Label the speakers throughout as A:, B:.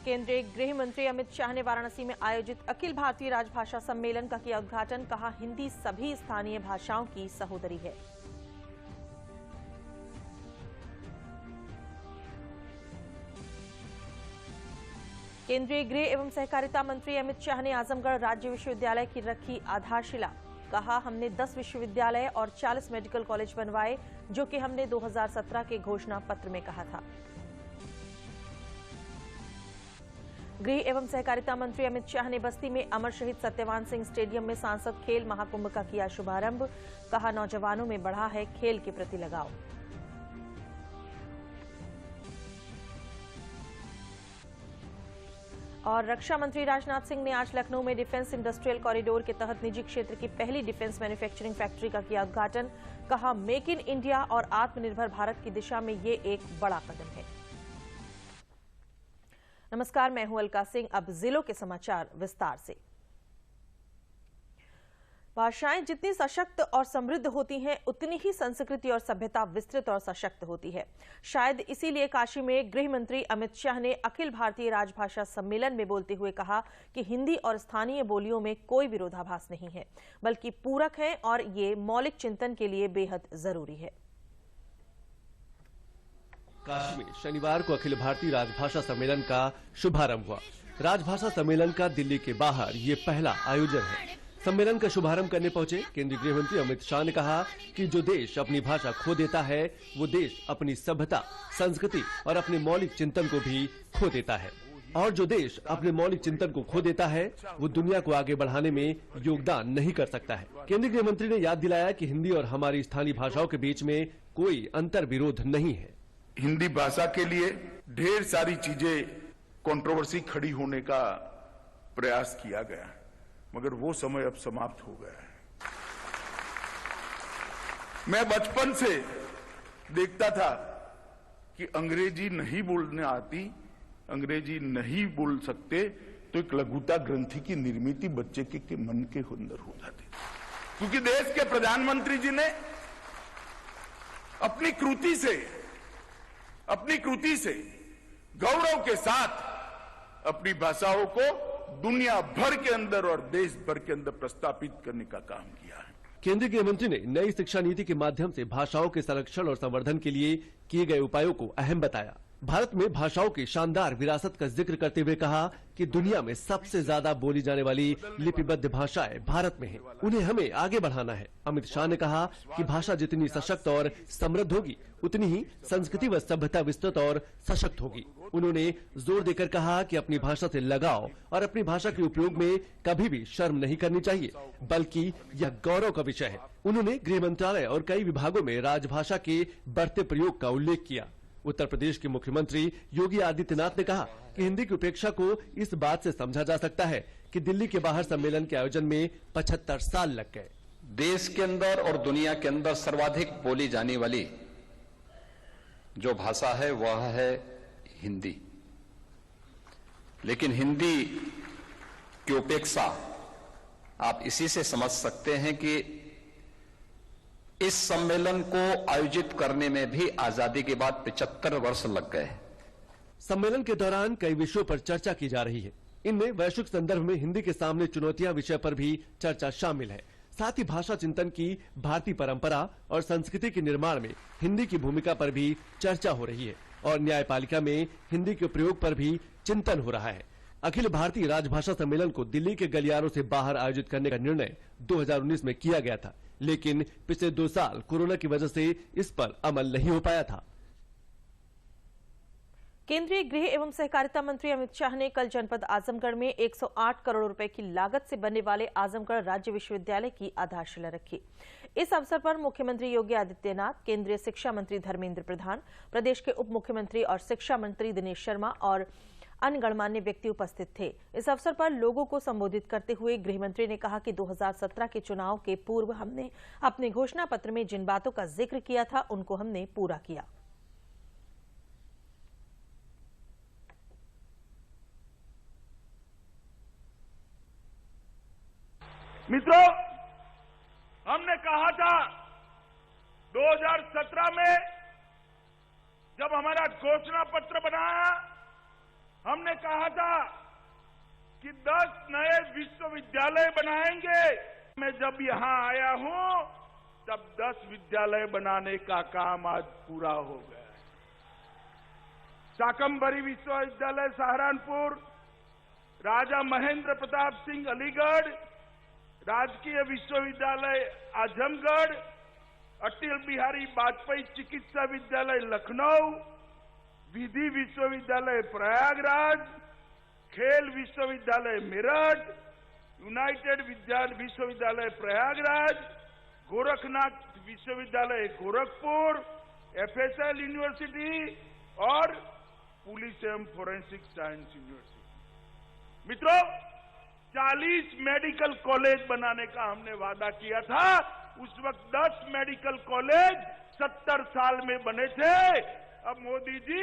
A: केंद्रीय गृह मंत्री अमित शाह ने वाराणसी में आयोजित अखिल भारतीय राजभाषा सम्मेलन का किया उद्घाटन। कहा, हिंदी सभी स्थानीय भाषाओं की सहोदरी है। केंद्रीय गृह एवं सहकारिता मंत्री अमित शाह ने आजमगढ़ राज्य विश्वविद्यालय की रखी आधारशिला। कहा, हमने 10 विश्वविद्यालय और 40 मेडिकल कॉलेज बनवाए, जो कि हमने 2017 के घोषणा पत्र में कहा था। गृह एवं सहकारिता मंत्री अमित शाह ने बस्ती में अमर शहीद सत्यवान सिंह स्टेडियम में सांसद खेल महाकुंभ का किया शुभारंभ। कहा, नौजवानों में बढ़ा है खेल के प्रति लगाव। और रक्षा मंत्री राजनाथ सिंह ने आज लखनऊ में डिफेंस इंडस्ट्रियल कॉरिडोर के तहत निजी क्षेत्र की पहली डिफेंस मैन्युफैक्चरिंग फैक्ट्री का किया उद्घाटन। कहा, मेक इन इंडिया और आत्मनिर्भर भारत की दिशा में ये एक बड़ा कदम है। नमस्कार, मैं हूं अलका सिंह। अब जिलों के समाचार विस्तार से। भाषाएं जितनी सशक्त और समृद्ध होती हैं, उतनी ही संस्कृति और सभ्यता विस्तृत और सशक्त होती है। शायद इसीलिए काशी में गृह मंत्री अमित शाह ने अखिल भारतीय राजभाषा सम्मेलन में बोलते हुए कहा कि हिंदी और स्थानीय बोलियों में कोई विरोधाभास नहीं है, बल्कि पूरक है और ये मौलिक चिंतन के लिए बेहद जरूरी है।
B: काशी में शनिवार को अखिल भारतीय राजभाषा सम्मेलन का शुभारंभ हुआ। राजभाषा सम्मेलन का दिल्ली के बाहर ये पहला आयोजन है। सम्मेलन का शुभारंभ करने पहुंचे केंद्रीय गृह मंत्री अमित शाह ने कहा कि जो देश अपनी भाषा खो देता है, वो देश अपनी सभ्यता, संस्कृति और अपने मौलिक चिंतन को भी खो देता है। और जो देश अपने मौलिक चिंतन को खो देता है, वो दुनिया को आगे बढ़ाने में योगदान नहीं कर सकता है। केंद्रीय गृह मंत्री ने याद दिलाया कि हिंदी और हमारी स्थानीय भाषाओं के बीच में कोई अंतर विरोध नहीं है।
C: हिंदी भाषा के लिए ढेर सारी चीजें कंट्रोवर्सी खड़ी होने का प्रयास किया गया, मगर वो समय अब समाप्त हो गया है। मैं बचपन से देखता था कि अंग्रेजी नहीं बोलने आती, अंग्रेजी नहीं बोल सकते, तो एक लघुता ग्रंथि की निर्मित बच्चे के मन के अंदर हो जाती, क्योंकि देश के प्रधानमंत्री जी ने अपनी कृति से गौरव के साथ अपनी भाषाओं को दुनिया भर के अंदर और देश भर के अंदर प्रस्थापित करने का काम किया है।
B: केंद्रीय गृह मंत्री ने नई शिक्षा नीति के माध्यम से भाषाओं के संरक्षण और संवर्धन के लिए किए गए उपायों को अहम बताया। भारत में भाषाओं की शानदार विरासत का जिक्र करते हुए कहा कि दुनिया में सबसे ज्यादा बोली जाने वाली लिपिबद्ध भाषाएं भारत में हैं। उन्हें हमें आगे बढ़ाना है। अमित शाह ने कहा कि भाषा जितनी सशक्त और समृद्ध होगी, उतनी ही संस्कृति व सभ्यता विस्तृत और सशक्त होगी। उन्होंने जोर देकर कहा कि अपनी भाषा से लगाव और अपनी भाषा के उपयोग में कभी भी शर्म नहीं करनी चाहिए, बल्कि यह गौरव का विषय है। उन्होंने गृह मंत्रालय और कई विभागों में राजभाषा के बढ़ते प्रयोग का उल्लेख किया। उत्तर प्रदेश के मुख्यमंत्री योगी आदित्यनाथ ने कहा कि हिंदी की उपेक्षा को इस बात से समझा जा सकता है कि दिल्ली के बाहर सम्मेलन के आयोजन में 75 साल लग गए।
D: देश के अंदर और दुनिया के अंदर सर्वाधिक बोली जाने वाली जो भाषा है वह है हिंदी, लेकिन हिंदी की उपेक्षा आप इसी से समझ सकते हैं कि इस सम्मेलन को आयोजित करने में भी आजादी के बाद 75 वर्ष लग गए।
B: सम्मेलन के दौरान कई विषयों पर चर्चा की जा रही है। इनमें वैश्विक संदर्भ में हिंदी के सामने चुनौतियां विषय पर भी चर्चा शामिल है। साथ ही भाषा चिंतन की भारतीय परंपरा और संस्कृति के निर्माण में हिंदी की भूमिका पर भी चर्चा हो रही है और न्यायपालिका में हिंदी के प्रयोग पर भी चिंतन हो रहा है। अखिल भारतीय राजभाषा सम्मेलन को दिल्ली के गलियारों से बाहर आयोजित करने का निर्णय 2019 में किया गया था, लेकिन पिछले 2 साल कोरोना की वजह से इस पर अमल नहीं हो पाया था।
A: केंद्रीय गृह एवं सहकारिता मंत्री अमित शाह ने कल जनपद आजमगढ़ में 108 करोड़ रुपए की लागत से बनने वाले आजमगढ़ राज्य विश्वविद्यालय की आधारशिला रखी। इस अवसर पर मुख्यमंत्री योगी आदित्यनाथ, केंद्रीय शिक्षा मंत्री धर्मेंद्र प्रधान, प्रदेश के उप मुख्यमंत्री और शिक्षा मंत्री दिनेश शर्मा और अन्य गणमान्य व्यक्ति उपस्थित थे। इस अवसर पर लोगों को संबोधित करते हुए गृह मंत्री ने कहा कि 2017 के चुनाव के पूर्व हमने अपने घोषणा पत्र में जिन बातों का जिक्र किया था, उनको हमने पूरा किया।
C: मित्रों, हमने कहा था 2017 में जब हमारा घोषणा पत्र बनाया, हमने कहा था कि 10 नए विश्वविद्यालय बनाएंगे। मैं जब यहां आया हूं तब 10 विद्यालय बनाने का काम आज पूरा हो गया है। शाकंभरी विश्वविद्यालय सहारनपुर, राजा महेंद्र प्रताप सिंह अलीगढ़, राजकीय विश्वविद्यालय आजमगढ़, अटल बिहारी वाजपेयी चिकित्सा विद्यालय लखनऊ, विधि विश्वविद्यालय प्रयागराज, खेल विश्वविद्यालय मेरठ, यूनाइटेड विश्वविद्यालय प्रयागराज, गोरखनाथ विश्वविद्यालय गोरखपुर, एफएसएल यूनिवर्सिटी और पुलिस एवं फोरेंसिक साइंस यूनिवर्सिटी। मित्रों, 40 मेडिकल कॉलेज बनाने का हमने वादा किया था। उस वक्त 10 मेडिकल कॉलेज 70 साल में बने थे। अब मोदी जी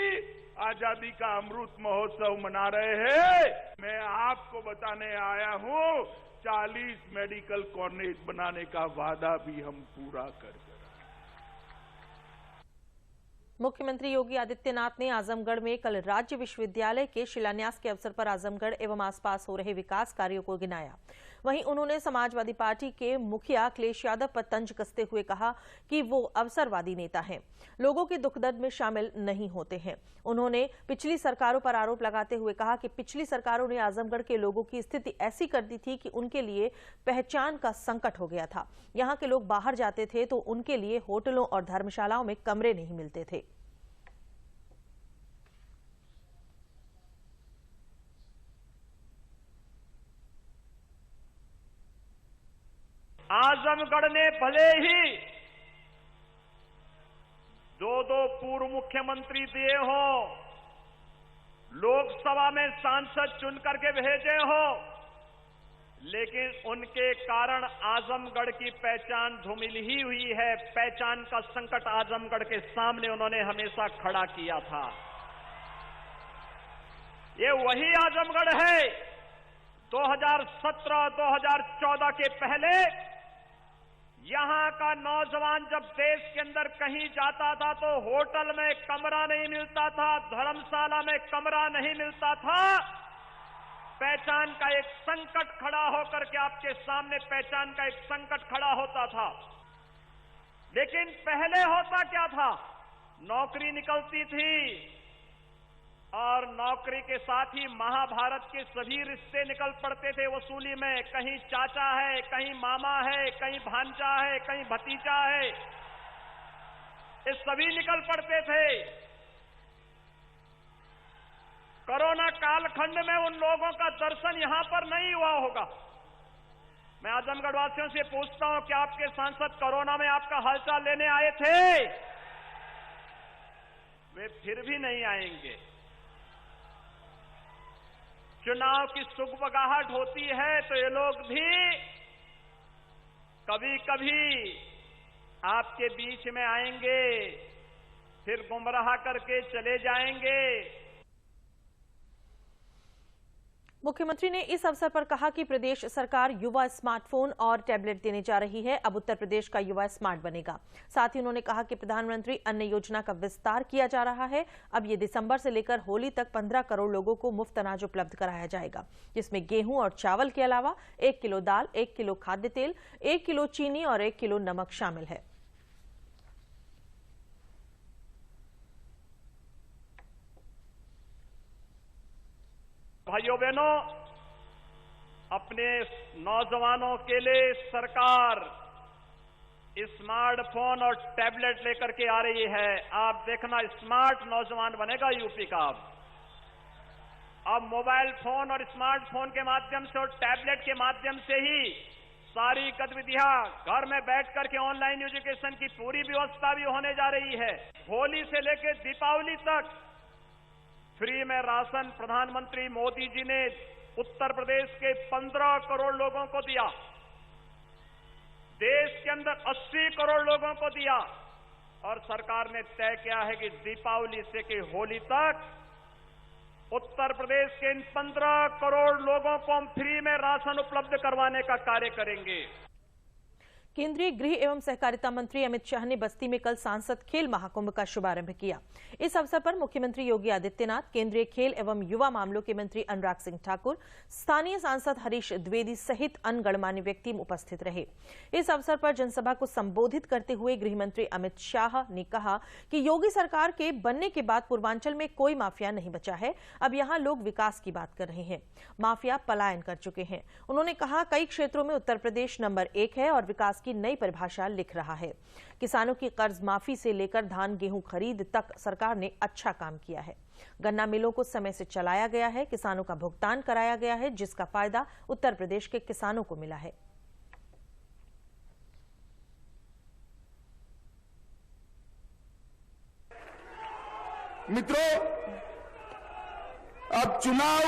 C: आजादी का अमृत महोत्सव मना रहे हैं। मैं आपको बताने आया हूं 40 मेडिकल कॉलेज बनाने का वादा भी हम पूरा कर रहे हैं।
A: मुख्यमंत्री योगी आदित्यनाथ ने आजमगढ़ में कल राज्य विश्वविद्यालय के शिलान्यास के अवसर पर आजमगढ़ एवं आसपास हो रहे विकास कार्यों को गिनाया। वहीं उन्होंने समाजवादी पार्टी के मुखिया अखिलेश यादव पर तंज कसते हुए कहा कि वो अवसरवादी नेता हैं, लोगों के दुख दर्द में शामिल नहीं होते हैं। उन्होंने पिछली सरकारों पर आरोप लगाते हुए कहा कि पिछली सरकारों ने आजमगढ़ के लोगों की स्थिति ऐसी कर दी थी कि उनके लिए पहचान का संकट हो गया था। यहाँ के लोग बाहर जाते थे तो उनके लिए होटलों और धर्मशालाओं में कमरे नहीं मिलते थे।
E: आजमगढ़ ने भले ही 2 पूर्व मुख्यमंत्री दिए हो, लोकसभा में सांसद चुन करके भेजे हो, लेकिन उनके कारण आजमगढ़ की पहचान धूमिल ही हुई है। पहचान का संकट आजमगढ़ के सामने उन्होंने हमेशा खड़ा किया था। ये वही आजमगढ़ है 2017-2014 के पहले यहां का नौजवान जब देश के अंदर कहीं जाता था तो होटल में कमरा नहीं मिलता था, धर्मशाला में कमरा नहीं मिलता था। पहचान का एक संकट खड़ा होकर के आपके सामने पहचान का एक संकट खड़ा होता था। लेकिन पहले होता क्या था, नौकरी निकलती थी और नौकरी के साथ ही महाभारत के सभी रिश्ते निकल पड़ते थे वसूली में। कहीं चाचा है, कहीं मामा है, कहीं भांजा है, कहीं भतीजा है, ये सभी निकल पड़ते थे। कोरोना कालखंड में उन लोगों का दर्शन यहां पर नहीं हुआ होगा। मैं आजमगढ़ वासियों से पूछता हूं कि आपके सांसद कोरोना में आपका हालचाल लेने आए थे? वे फिर भी नहीं आएंगे। चुनाव की सुगबगाहट होती है तो ये लोग भी कभी कभी आपके बीच में आएंगे, फिर गुमराह करके चले जाएंगे।
A: मुख्यमंत्री ने इस अवसर पर कहा कि प्रदेश सरकार युवा स्मार्टफोन और टैबलेट देने जा रही है। अब उत्तर प्रदेश का युवा स्मार्ट बनेगा। साथ ही उन्होंने कहा कि प्रधानमंत्री अन्न योजना का विस्तार किया जा रहा है। अब ये दिसंबर से लेकर होली तक 15 करोड़ लोगों को मुफ्त अनाज उपलब्ध कराया जाएगा, जिसमें गेहूं और चावल के अलावा 1 किलो दाल, 1 किलो खाद्य तेल, 1 किलो चीनी और 1 किलो नमक शामिल है।
E: भाइयों बहनों, अपने नौजवानों के लिए सरकार स्मार्टफोन और टैबलेट लेकर के आ रही है। आप देखना, स्मार्ट नौजवान बनेगा यूपी का। अब मोबाइल फोन और स्मार्टफोन के माध्यम से और टैबलेट के माध्यम से ही सारी गतिविधियां घर में बैठ करके ऑनलाइन एजुकेशन की पूरी व्यवस्था भी होने जा रही है। होली से लेकर दीपावली तक फ्री में राशन प्रधानमंत्री मोदी जी ने उत्तर प्रदेश के 15 करोड़ लोगों को दिया, देश के अंदर 80 करोड़ लोगों को दिया, और सरकार ने तय किया है कि दीपावली से कि होली तक उत्तर प्रदेश के इन 15 करोड़ लोगों को हम फ्री में राशन उपलब्ध करवाने का कार्य करेंगे।
A: केंद्रीय गृह एवं सहकारिता मंत्री अमित शाह ने बस्ती में कल सांसद खेल महाकुंभ का शुभारंभ किया। इस अवसर पर मुख्यमंत्री योगी आदित्यनाथ, केंद्रीय खेल एवं युवा मामलों के मंत्री अनुराग सिंह ठाकुर, स्थानीय सांसद हरीश द्विवेदी सहित अन्य गणमान्य व्यक्ति उपस्थित रहे। इस अवसर पर जनसभा को संबोधित करते हुए गृह मंत्री अमित शाह ने कहा कि योगी सरकार के बनने के बाद पूर्वांचल में कोई माफिया नहीं बचा है। अब यहाँ लोग विकास की बात कर रहे हैं, माफिया पलायन कर चुके हैं। उन्होंने कहा कई क्षेत्रों में उत्तर प्रदेश नंबर 1 है और विकास की नई परिभाषा लिख रहा है। किसानों की कर्ज माफी से लेकर धान गेहूं खरीद तक सरकार ने अच्छा काम किया है। गन्ना मिलों को समय से चलाया गया है, किसानों का भुगतान कराया गया है, जिसका फायदा उत्तर प्रदेश के किसानों को मिला है।
C: मित्रों, अब चुनाव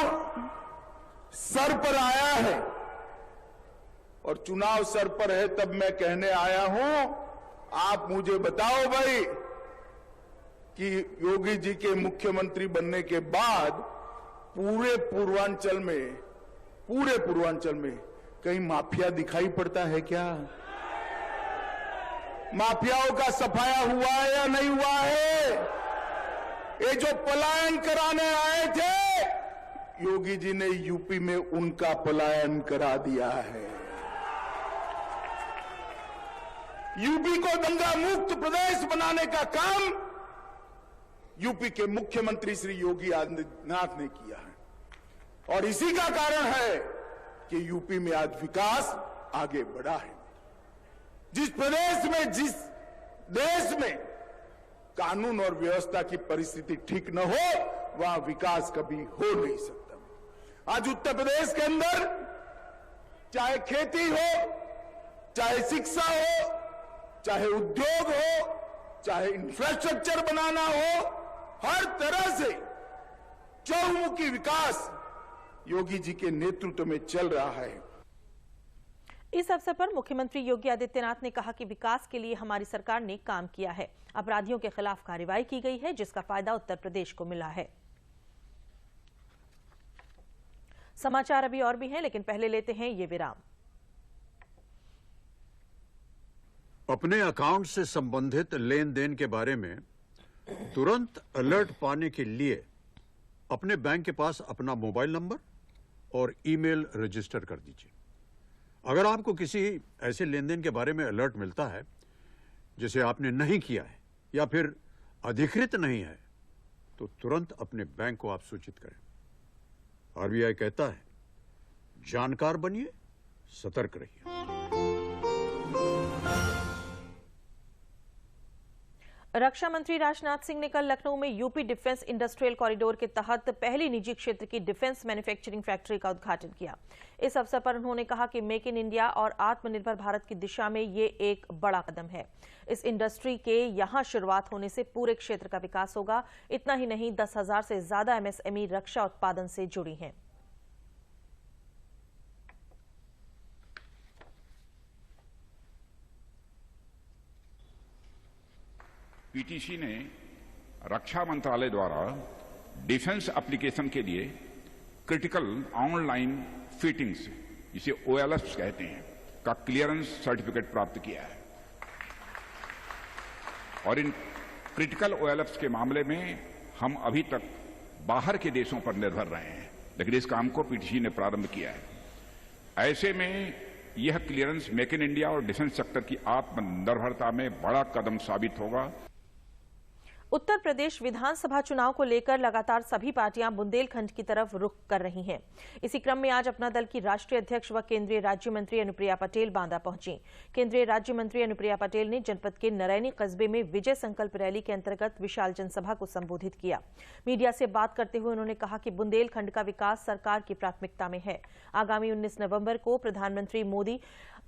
C: सर पर आया है और चुनाव सर पर है तब मैं कहने आया हूं, आप मुझे बताओ भाई कि योगी जी के मुख्यमंत्री बनने के बाद पूरे पूर्वांचल में कहीं माफिया दिखाई पड़ता है क्या? माफियाओं का सफाया हुआ है या नहीं हुआ है? ये जो पलायन कराने आए थे, योगी जी ने यूपी में उनका पलायन करा दिया है। यूपी को दंगा मुक्त प्रदेश बनाने का काम यूपी के मुख्यमंत्री श्री योगी आदित्यनाथ ने किया है और इसी का कारण है कि यूपी में आज विकास आगे बढ़ा है। जिस देश में कानून और व्यवस्था की परिस्थिति ठीक न हो, वहां विकास कभी हो नहीं सकता। आज उत्तर प्रदेश के अंदर चाहे खेती हो, चाहे शिक्षा हो, चाहे उद्योग हो, चाहे इंफ्रास्ट्रक्चर बनाना हो, हर तरह से चहुमुखी विकास योगी जी के नेतृत्व में चल रहा है।
A: इस अवसर पर मुख्यमंत्री योगी आदित्यनाथ ने कहा कि विकास के लिए हमारी सरकार ने काम किया है। अपराधियों के खिलाफ कार्रवाई की गई है, जिसका फायदा उत्तर प्रदेश को मिला है। समाचार अभी और भी हैं, लेकिन पहले लेते हैं ये विराम।
F: अपने अकाउंट से संबंधित लेन देन के बारे में तुरंत अलर्ट पाने के लिए अपने बैंक के पास अपना मोबाइल नंबर और ईमेल रजिस्टर कर दीजिए। अगर आपको किसी ऐसे लेन देन के बारे में अलर्ट मिलता है जिसे आपने नहीं किया है या फिर अधिकृत नहीं है, तो तुरंत अपने बैंक को आप सूचित करें। आरबीआई कहता है, जानकार बनिए, सतर्क रहिए।
A: रक्षा मंत्री राजनाथ सिंह ने कल लखनऊ में यूपी डिफेंस इंडस्ट्रियल कॉरिडोर के तहत पहली निजी क्षेत्र की डिफेंस मैन्युफैक्चरिंग फैक्ट्री का उद्घाटन किया। इस अवसर पर उन्होंने कहा कि मेक इन इंडिया और आत्मनिर्भर भारत की दिशा में ये एक बड़ा कदम है। इस इंडस्ट्री के यहां शुरुआत होने से पूरे क्षेत्र का विकास होगा। इतना ही नहीं, 10,000 से ज्यादा एमएसएमई रक्षा उत्पादन से जुड़ी हैं।
G: पीटीसी ने रक्षा मंत्रालय द्वारा डिफेंस एप्लीकेशन के लिए क्रिटिकल ऑनलाइन फिटिंग्स, जिसे ओएलएफ्स कहते हैं, का क्लियरेंस सर्टिफिकेट प्राप्त किया है। और इन क्रिटिकल ओएलएफ्स के मामले में हम अभी तक बाहर के देशों पर निर्भर रहे हैं, लेकिन इस काम को पीटीसी ने प्रारंभ किया है। ऐसे में यह क्लियरेंस मेक इन इंडिया और डिफेंस सेक्टर की आत्मनिर्भरता में बड़ा कदम साबित होगा।
A: उत्तर प्रदेश विधानसभा चुनाव को लेकर लगातार सभी पार्टियां बुंदेलखंड की तरफ रुख कर रही हैं। इसी क्रम में आज अपना दल की राष्ट्रीय अध्यक्ष व केंद्रीय राज्य मंत्री अनुप्रिया पटेल बांदा पहुंची। केंद्रीय राज्य मंत्री अनुप्रिया पटेल ने जनपद के नरैनी कस्बे में विजय संकल्प रैली के अंतर्गत विशाल जनसभा को संबोधित किया। मीडिया से बात करते हुए उन्होंने कहा कि बुंदेलखंड का विकास सरकार की प्राथमिकता में है। आगामी 19 नवंबर को प्रधानमंत्री मोदी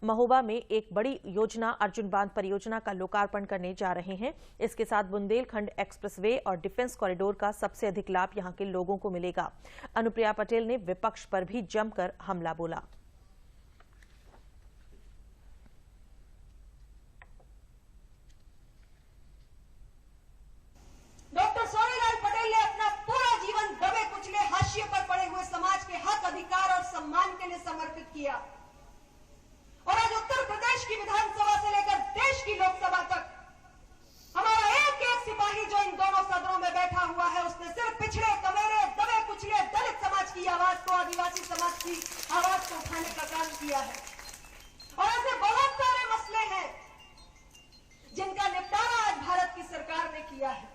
A: महोबा में एक बड़ी योजना अर्जुन बांध परियोजना का लोकार्पण करने जा रहे हैं। इसके साथ बुंदेलखंड एक्सप्रेसवे और डिफेंस कॉरिडोर का सबसे अधिक लाभ यहां के लोगों को मिलेगा। अनुप्रिया पटेल ने विपक्ष पर भी जमकर हमला बोला।
H: डॉक्टर सोनीलाल पटेल ने अपना पूरा जीवन दबे कुचले आदिवासी समाज की आवाज को उठाने का काम किया है। और ऐसे बहुत सारे मसले हैं जिनका निपटारा आज भारत की सरकार ने किया है।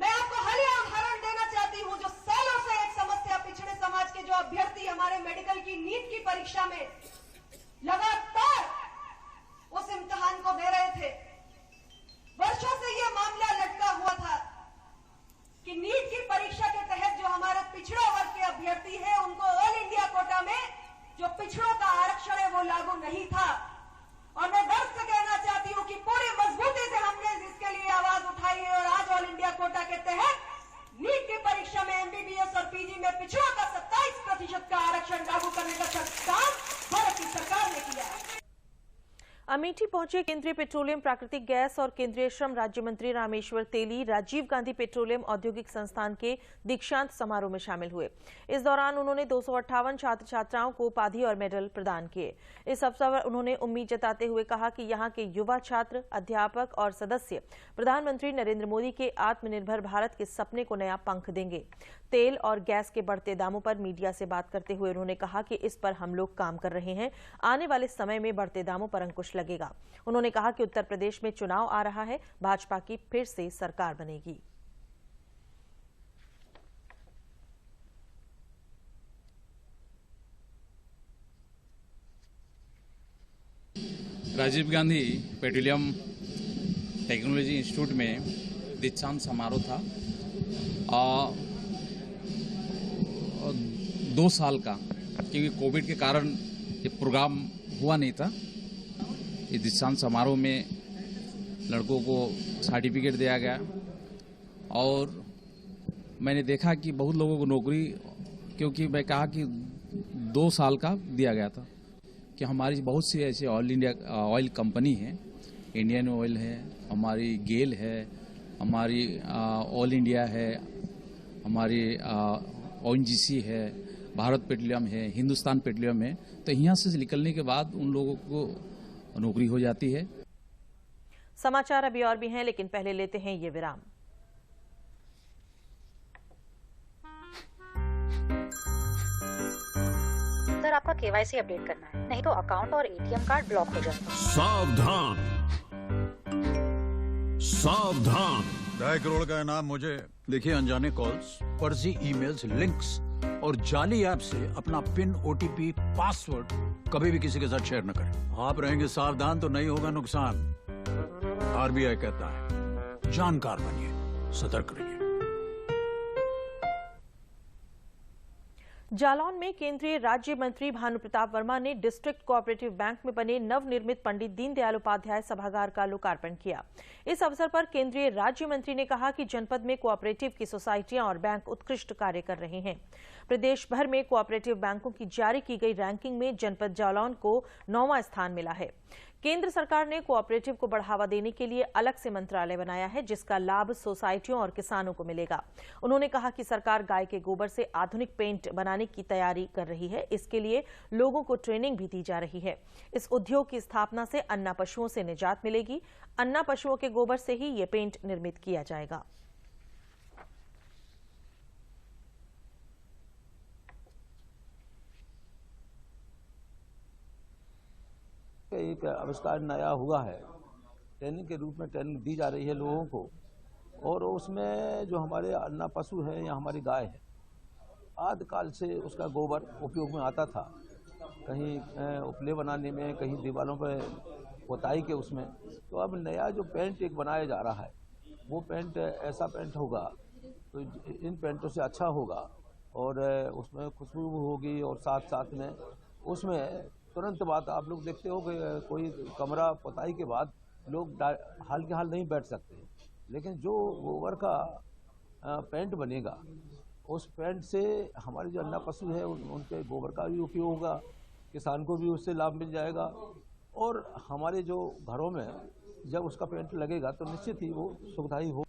H: मैं आपको हालिया उदाहरण देना चाहती हूं, जो सालों से एक समस्या पिछड़े समाज के जो अभ्यर्थी हमारे मेडिकल की नीट की परीक्षा में लगातार उस इम्तिहान को दे रहे थे। वर्षों से यह मामला लटका हुआ था कि नीट की परीक्षा के तहत जो हमारे पिछड़ा वर्ग के अभ्यर्थी हैं, उनको ऑल इंडिया कोटा में जो पिछड़ों का आरक्षण है वो लागू नहीं था। और मैं गर्व से कहना चाहती हूं कि पूरी मजबूती से हमने इसके लिए आवाज उठाई है और आज ऑल इंडिया कोटा के तहत नीट की परीक्षा में एमबीबीएस और पीजी में पिछड़ों का 27% का आरक्षण लागू करने का काम भारत की सरकार ने किया है।
A: अमेठी पहुंचे केंद्रीय पेट्रोलियम, प्राकृतिक गैस और केंद्रीय श्रम राज्य मंत्री रामेश्वर तेली राजीव गांधी पेट्रोलियम औद्योगिक संस्थान के दीक्षांत समारोह में शामिल हुए। इस दौरान उन्होंने 258 छात्र छात्राओं को उपाधि और मेडल प्रदान किए। इस अवसर पर उन्होंने उम्मीद जताते हुए कहा कि यहां के युवा छात्र, अध्यापक और सदस्य प्रधानमंत्री नरेंद्र मोदी के आत्मनिर्भर भारत के सपने को नया पंख देंगे। तेल और गैस के बढ़ते दामों पर मीडिया से बात करते हुए उन्होंने कहा कि इस पर हम लोग काम कर रहे हैं। आने वाले समय में बढ़ते दामों पर अंकुश लगेगा। उन्होंने कहा कि उत्तर प्रदेश में चुनाव आ रहा है, भाजपा की फिर से सरकार बनेगी।
I: Rajiv Gandhi petroleum technology institute में दीक्षांत समारोह था। 2 साल का, क्योंकि कोविड के कारण ये प्रोग्राम हुआ नहीं था। इस दीक्षांत समारोह में लड़कों को सर्टिफिकेट दिया गया और मैंने देखा कि बहुत लोगों को नौकरी, क्योंकि मैं कहा कि 2 साल का दिया गया था कि हमारी बहुत सी ऐसे ऑल इंडिया ऑयल कंपनी है, इंडियन ऑयल है, हमारी गेल है, हमारी ऑल इंडिया है, हमारी ONGC है, भारत पेट्रोलियम है, हिंदुस्तान पेट्रोलियम है। तो यहाँ से निकलने के बाद उन लोगों को नौकरी हो जाती है।
A: समाचार अभी और भी हैं, लेकिन पहले लेते हैं ये विराम।
J: सर, आपका KYC अपडेट करना है, नहीं तो अकाउंट और ATM कार्ड ब्लॉक हो जाएगा।
F: सावधान सावधान, 2.5 करोड़ का इनाम मुझे। देखिए, अनजाने कॉल्स, फर्जी ईमेल्स, लिंक्स और जाली ऐप से अपना पिन, OTP, पासवर्ड कभी भी किसी के साथ शेयर न करें। आप रहेंगे सावधान तो नहीं होगा नुकसान। RBI कहता है, जानकार बनिए, सतर्क रहिए।
A: जालौन में केंद्रीय राज्य मंत्री भानु प्रताप वर्मा ने डिस्ट्रिक्ट कोऑपरेटिव बैंक में बने नवनिर्मित पंडित दीनदयाल उपाध्याय सभागार का लोकार्पण किया। इस अवसर पर केंद्रीय राज्य मंत्री ने कहा कि जनपद में कोऑपरेटिव की सोसाइटियां और बैंक उत्कृष्ट कार्य कर रहे हैं। प्रदेश भर में कोऑपरेटिव बैंकों की जारी की गई रैंकिंग में जनपद जालौन को 9वां स्थान मिला है। केंद्र सरकार ने कोऑपरेटिव को बढ़ावा देने के लिए अलग से मंत्रालय बनाया है, जिसका लाभ सोसाइटियों और किसानों को मिलेगा। उन्होंने कहा कि सरकार गाय के गोबर से आधुनिक पेंट बनाने की तैयारी कर रही है। इसके लिए लोगों को ट्रेनिंग भी दी जा रही है। इस उद्योग की स्थापना से अन्ना पशुओं से निजात मिलेगी। अन्ना पशुओं के गोबर से ही ये पेंट निर्मित किया जाएगा।
K: एक आविष्कार नया हुआ है, ट्रेनिंग के रूप में ट्रेनिंग दी जा रही है लोगों को। और उसमें जो हमारे अन्ना पशु है या हमारी गाय है, आदिकाल से उसका गोबर उपयोग में आता था, कहीं उपले बनाने में, कहीं दीवारों पर पोताई के उसमें। तो अब नया जो पेंट एक बनाया जा रहा है, वो पेंट ऐसा पेंट होगा तो इन पेंटों से अच्छा होगा और उसमें खुशबू होगी और साथ साथ में उसमें तुरंत बात आप लोग देखते हो कि कोई कमरा पोताई के बाद लोग हाल के हाल नहीं बैठ सकते, लेकिन जो गोबर का पेंट बनेगा उस पेंट से हमारे जो अन्ना पशु है उनके गोबर का भी उपयोग होगा, किसान को भी उससे लाभ मिल जाएगा और हमारे जो घरों में जब उसका पेंट लगेगा तो निश्चित ही वो सुविधाई हो।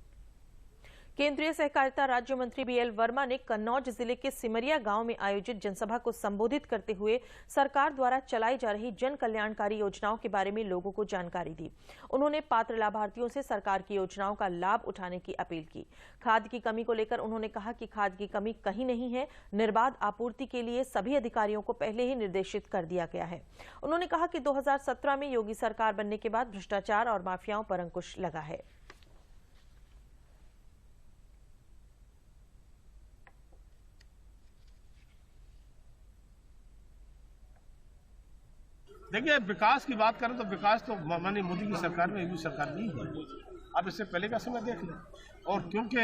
A: केंद्रीय सहकारिता राज्य मंत्री बीएल वर्मा ने कन्नौज जिले के सिमरिया गांव में आयोजित जनसभा को संबोधित करते हुए सरकार द्वारा चलाई जा रही जन कल्याणकारी योजनाओं के बारे में लोगों को जानकारी दी। उन्होंने पात्र लाभार्थियों से सरकार की योजनाओं का लाभ उठाने की अपील की। खाद की कमी को लेकर उन्होंने कहा कि खाद की कमी कहीं नहीं है, निर्बाध आपूर्ति के लिए सभी अधिकारियों को पहले ही निर्देशित कर दिया गया है। उन्होंने कहा कि 2017 में योगी सरकार बनने के बाद भ्रष्टाचार और माफियाओं पर अंकुश लगा है।
L: देखिए, विकास की बात करें तो विकास तो माननीय मोदी की सरकार में योगी सरकार नहीं है। आप इससे पहले का समय देख लें। और क्योंकि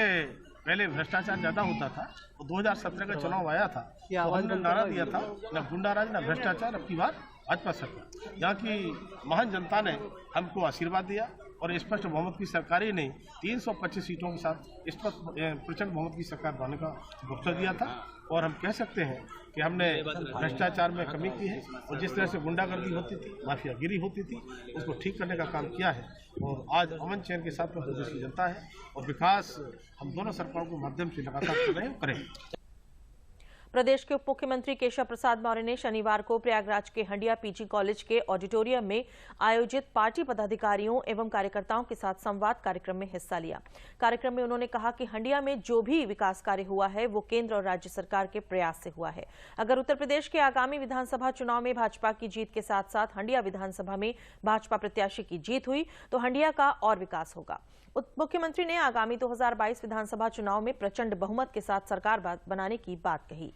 L: पहले भ्रष्टाचार ज्यादा होता था, तो 2017 का चुनाव आया था तो हमने नारा दिया था, न गुंडाराज न भ्रष्टाचार, अब की बार भाजपा सरकार। यहाँ की महान जनता ने हमको आशीर्वाद दिया और स्पष्ट बहुमत की सरकार ही नहीं, 325 सीटों के साथ स्पष्ट प्रचंड बहुमत की सरकार बनाने का वक्तव्य दिया था। और हम कह सकते हैं कि हमने भ्रष्टाचार में कमी की है और जिस तरह से गुंडागर्दी होती थी, माफियागिरी होती थी, उसको ठीक करने का काम किया है। और आज अमन चैन के साथ में प्रदेश की जनता है और विकास हम दोनों सरकारों के माध्यम से लगातार कर रहे हैं, करें।
A: प्रदेश के उप मुख्यमंत्री केशव प्रसाद मौर्य ने शनिवार को प्रयागराज के हंडिया पीजी कॉलेज के ऑडिटोरियम में आयोजित पार्टी पदाधिकारियों एवं कार्यकर्ताओं के साथ संवाद कार्यक्रम में हिस्सा लिया। कार्यक्रम में उन्होंने कहा कि हंडिया में जो भी विकास कार्य हुआ है वो केंद्र और राज्य सरकार के प्रयास से हुआ है। अगर उत्तर प्रदेश के आगामी विधानसभा चुनाव में भाजपा की जीत के साथ साथ हंडिया विधानसभा में भाजपा प्रत्याशी की जीत हुई तो हंडिया का और विकास होगा। उप मुख्यमंत्री ने आगामी 2022 विधानसभा चुनाव में प्रचंड बहुमत के साथ सरकार बनाने की बात कही।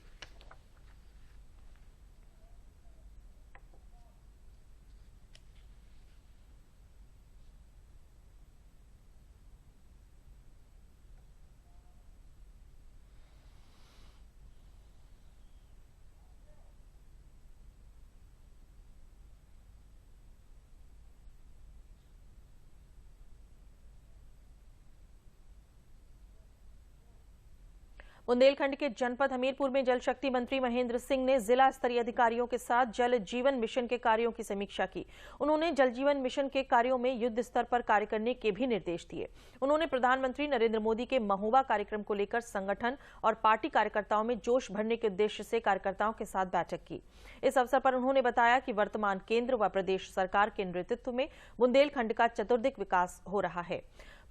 A: बुंदेलखंड के जनपद हमीरपुर में जल शक्ति मंत्री महेंद्र सिंह ने जिला स्तरीय अधिकारियों के साथ जल जीवन मिशन के कार्यों की समीक्षा की। उन्होंने जल जीवन मिशन के कार्यों में युद्ध स्तर पर कार्य करने के भी निर्देश दिए। उन्होंने प्रधानमंत्री नरेंद्र मोदी के महोबा कार्यक्रम को लेकर संगठन और पार्टी कार्यकर्ताओं में जोश भरने के उद्देश्य से कार्यकर्ताओं के साथ बैठक की। इस अवसर पर उन्होंने बताया कि वर्तमान केंद्र व प्रदेश सरकार के नेतृत्व में बुंदेलखंड का चतुर्दिक विकास हो रहा है।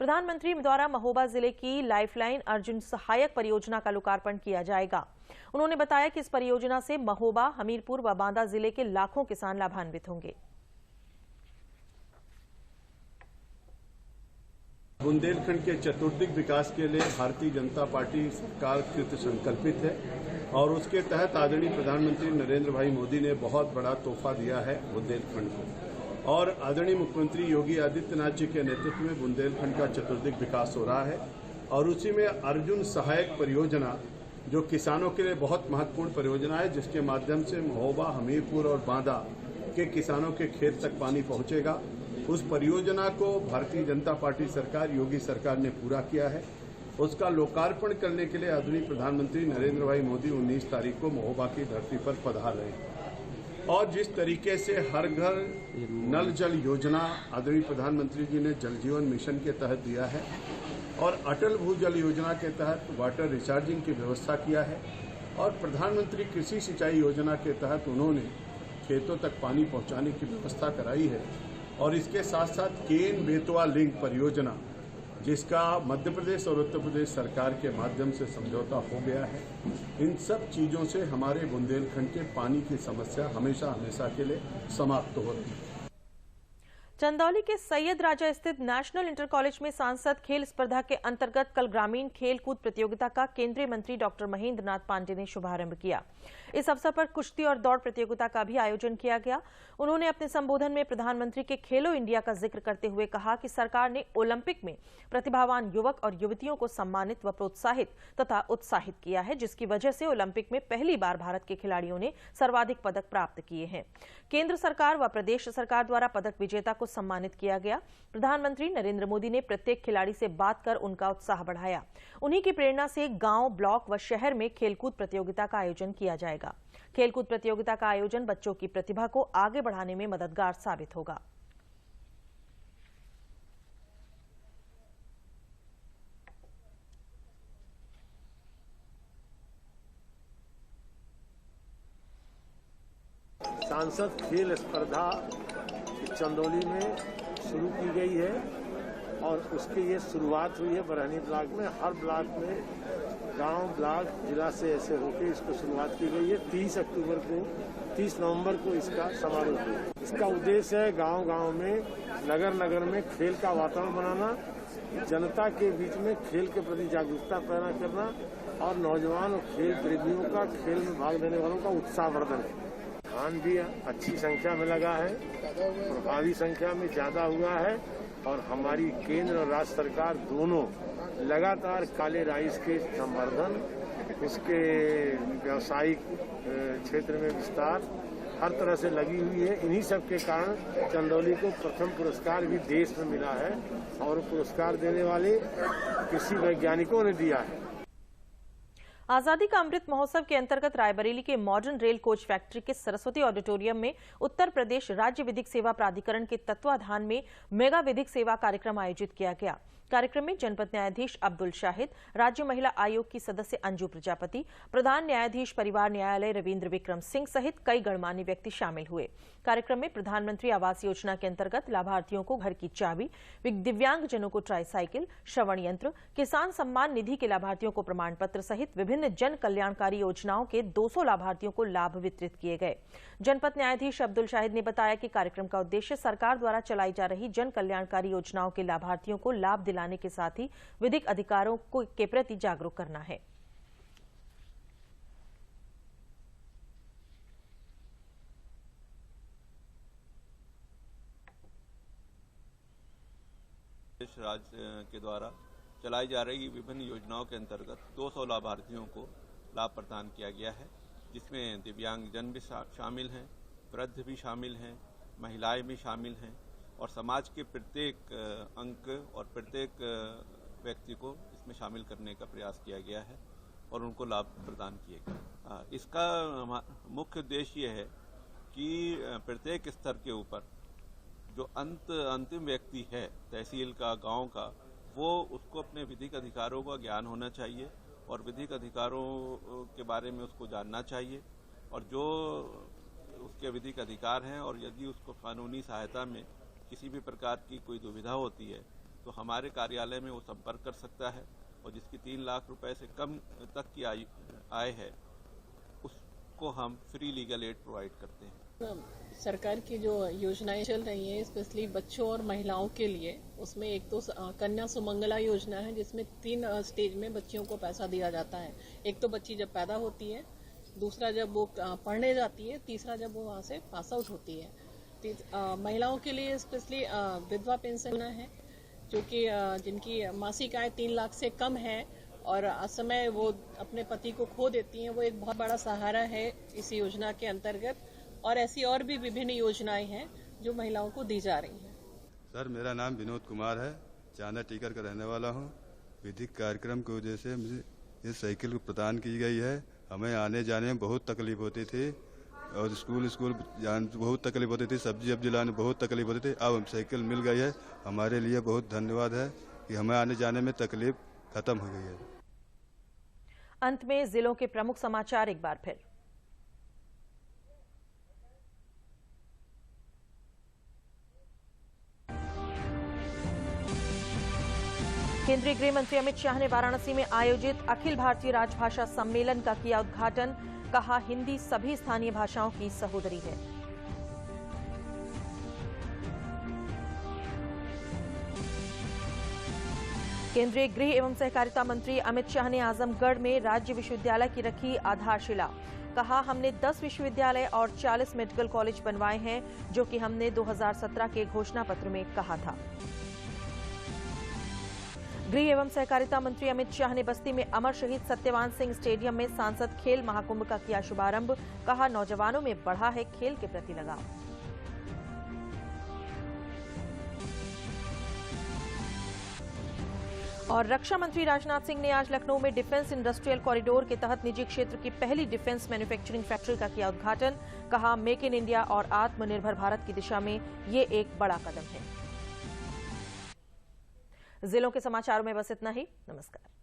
A: प्रधानमंत्री द्वारा महोबा जिले की लाइफलाइन अर्जुन सहायक परियोजना का लोकार्पण किया जाएगा। उन्होंने बताया कि इस परियोजना से महोबा, हमीरपुर व बांदा जिले के लाखों किसान लाभान्वित होंगे।
M: बुंदेलखंड के चतुर्दिक विकास के लिए भारतीय जनता पार्टी सरकार कृत संकल्पित है और उसके तहत आदरणीय प्रधानमंत्री नरेंद्र भाई मोदी ने बहुत बड़ा तोहफा दिया है बुंदेलखंड को। और आदरणीय मुख्यमंत्री योगी आदित्यनाथ जी के नेतृत्व में बुंदेलखंड का चतुर्दिक विकास हो रहा है और उसी में अर्जुन सहायक परियोजना जो किसानों के लिए बहुत महत्वपूर्ण परियोजना है, जिसके माध्यम से महोबा, हमीरपुर और बांदा के किसानों के खेत तक पानी पहुंचेगा। उस परियोजना को भारतीय जनता पार्टी सरकार, योगी सरकार ने पूरा किया है। उसका लोकार्पण करने के लिए आदरणीय प्रधानमंत्री नरेंद्र भाई मोदी 19 तारीख को महोबा की धरती पर पधार रहे हैं। और जिस तरीके से हर घर नल जल योजना आदरणीय प्रधानमंत्री जी ने जल जीवन मिशन के तहत दिया है और अटल भूजल योजना के तहत वाटर रिचार्जिंग की व्यवस्था किया है और प्रधानमंत्री कृषि सिंचाई योजना के तहत उन्होंने खेतों तक पानी पहुंचाने की व्यवस्था कराई है। और इसके साथ साथ केन बेतवा लिंक परियोजना, जिसका मध्य प्रदेश और उत्तर प्रदेश सरकार के माध्यम से समझौता हो गया है, इन सब चीजों से हमारे बुंदेलखंड के पानी की समस्या हमेशा हमेशा के लिए समाप्त हो रही है।
A: चंदौली के सैयद राजा स्थित नेशनल इंटर कॉलेज में सांसद खेल स्पर्धा के अंतर्गत कल ग्रामीण खेल कूद प्रतियोगिता का केंद्रीय मंत्री डॉक्टर महेंद्र नाथ पांडे ने शुभारंभ किया। इस अवसर पर कुश्ती और दौड़ प्रतियोगिता का भी आयोजन किया गया। उन्होंने अपने संबोधन में प्रधानमंत्री के खेलो इंडिया का जिक्र करते हुए कहा कि सरकार ने ओलंपिक में प्रतिभावान युवक और युवतियों को सम्मानित व प्रोत्साहित तथा उत्साहित किया है, जिसकी वजह से ओलंपिक में पहली बार भारत के खिलाड़ियों ने सर्वाधिक पदक प्राप्त किए हैं। केंद्र सरकार व प्रदेश सरकार द्वारा पदक विजेता को सम्मानित किया गया। प्रधानमंत्री नरेंद्र मोदी ने प्रत्येक खिलाड़ी से बात कर उनका उत्साह बढ़ाया। उन्हीं की प्रेरणा से गांव, ब्लॉक व शहर में खेलकूद प्रतियोगिता का आयोजन किया जाएगा। खेलकूद प्रतियोगिता का आयोजन बच्चों की प्रतिभा को आगे बढ़ाने में मददगार साबित होगा।
N: सांसद खेल स्पर्धा चंदौली में शुरू की गई है और उसकी ये शुरुआत हुई है बरहनी ब्लॉक में। हर ब्लॉक में गांव, ब्लॉक, जिला से ऐसे होकर इसको शुरुआत की गई है। 30 नवंबर को इसका समारोह है। इसका उद्देश्य है गांव-गांव में, नगर में खेल का वातावरण बनाना, जनता के बीच में खेल के प्रति जागरूकता पैदा करना और नौजवान और खेल प्रेमियों का, खेल में भाग लेने वालों का उत्साहवर्धन है। धान भी अच्छी संख्या में लगा है, प्रभावी संख्या में ज्यादा हुआ है और हमारी केंद्र और राज्य सरकार दोनों लगातार काले राइस के संवर्धन, उसके व्यावसायिक क्षेत्र में विस्तार हर तरह से लगी हुई है। इन्हीं सब के कारण चंदौली को प्रथम पुरस्कार भी देश में मिला है और पुरस्कार देने वाले कृषि वैज्ञानिकों ने दिया है।
A: आजादी का अमृत महोत्सव के अंतर्गत रायबरेली के मॉडर्न रेल कोच फैक्ट्री के सरस्वती ऑडिटोरियम में उत्तर प्रदेश राज्य विधिक सेवा प्राधिकरण के तत्वाधान में मेगा विधिक सेवा कार्यक्रम आयोजित किया गया। कार्यक्रम में जनपद न्यायाधीश अब्दुल शाहिद, राज्य महिला आयोग की सदस्य अंजू प्रजापति, प्रधान न्यायाधीश परिवार न्यायालय रविंद्र विक्रम सिंह सहित कई गणमान्य व्यक्ति शामिल हुए। कार्यक्रम में प्रधानमंत्री आवास योजना के अंतर्गत लाभार्थियों को घर की चाबी, दिव्यांगजनों को ट्राईसाइकिल, श्रवण यंत्र, किसान सम्मान निधि के लाभार्थियों को प्रमाण पत्र सहित विभिन्न जन कल्याणकारी योजनाओं के 200 लाभार्थियों को लाभ वितरित किए गए। जनपद न्यायाधीश अब्दुल शाहिद ने बताया कि कार्यक्रम का उद्देश्य सरकार द्वारा चलाई जा रही जन कल्याणकारी योजनाओं के लाभार्थियों को लाभ दिलाने के साथ ही विधिक अधिकारों के प्रति जागरूक करना है।
O: राज्य के द्वारा चलाई जा रही विभिन्न योजनाओं के अंतर्गत 200 लाभार्थियों को लाभ प्रदान किया गया है, जिसमें दिव्यांगजन भी शामिल हैं, वृद्ध भी शामिल हैं, महिलाएं भी शामिल हैं और समाज के प्रत्येक अंक और प्रत्येक व्यक्ति को इसमें शामिल करने का प्रयास किया गया है और उनको लाभ प्रदान किए गए। इसका मुख्य उद्देश्य ये है कि प्रत्येक स्तर के ऊपर जो अंतिम व्यक्ति है, तहसील का, गांव का, वो उसको अपने विधिक अधिकारों का ज्ञान होना चाहिए और विधिक अधिकारों के बारे में उसको जानना चाहिए और जो उसके विधिक अधिकार हैं और यदि उसको कानूनी सहायता में किसी भी प्रकार की कोई दुविधा होती है तो हमारे कार्यालय में वो संपर्क कर सकता है और जिसकी 3 लाख रुपए से कम तक की आय है उसको हम फ्री लीगल एड प्रोवाइड करते हैं।
P: सरकार की जो योजनाएं चल रही हैं स्पेशली बच्चों और महिलाओं के लिए, उसमें एक तो कन्या सुमंगला योजना है जिसमें 3 स्टेज में बच्चियों को पैसा दिया जाता है। एक तो बच्ची जब पैदा होती है, दूसरा जब वो पढ़ने जाती है, तीसरा जब वो वहाँ से पास आउट होती है। महिलाओं के लिए स्पेशली विधवा पेंशन है जो कि जिनकी मासिक आय 3 लाख से कम है और असमय वो अपने पति को खो देती हैं, वो एक बहुत बड़ा सहारा है इस योजना के अंतर्गत। और ऐसी और भी विभिन्न योजनाएं हैं जो महिलाओं को दी जा रही हैं।
Q: सर, मेरा नाम विनोद कुमार है, चांदा टीकर का रहने वाला हूं। विधिक कार्यक्रम की वजह से मुझे ये साइकिल प्रदान की गई है। हमें आने जाने में बहुत तकलीफ होती थी और स्कूल जाने बहुत तकलीफ होती थी, सब्जी लाने बहुत तकलीफ होती थी। अब हम साइकिल मिल गई है, हमारे लिए बहुत धन्यवाद है कि हमें आने जाने में तकलीफ खत्म हो गई है।
A: अंत में जिलों के प्रमुख समाचार एक बार फिर। केंद्रीय गृह मंत्री अमित शाह ने वाराणसी में आयोजित अखिल भारतीय राजभाषा सम्मेलन का किया उद्घाटन। कहा, हिंदी सभी स्थानीय भाषाओं की सहोदरी है। केंद्रीय गृह एवं सहकारिता मंत्री अमित शाह ने आजमगढ़ में राज्य विश्वविद्यालय की रखी आधारशिला। कहा, हमने 10 विश्वविद्यालय और 40 मेडिकल कॉलेज बनवाए हैं, जो कि हमने 2017 के घोषणा पत्र में कहा था। गृह एवं सहकारिता मंत्री अमित शाह ने बस्ती में अमर शहीद सत्यवान सिंह स्टेडियम में सांसद खेल महाकुंभ का किया शुभारंभ। कहा, नौजवानों में बढ़ा है खेल के प्रति लगाव। और रक्षा मंत्री राजनाथ सिंह ने आज लखनऊ में डिफेंस इंडस्ट्रियल कॉरिडोर के तहत निजी क्षेत्र की पहली डिफेंस मैन्युफैक्चरिंग फैक्ट्री का किया उद्घाटन। कहा, मेक इन इंडिया और आत्मनिर्भर भारत की दिशा में ये एक बड़ा कदम है। जिलों के समाचारों में बस इतना ही। नमस्कार।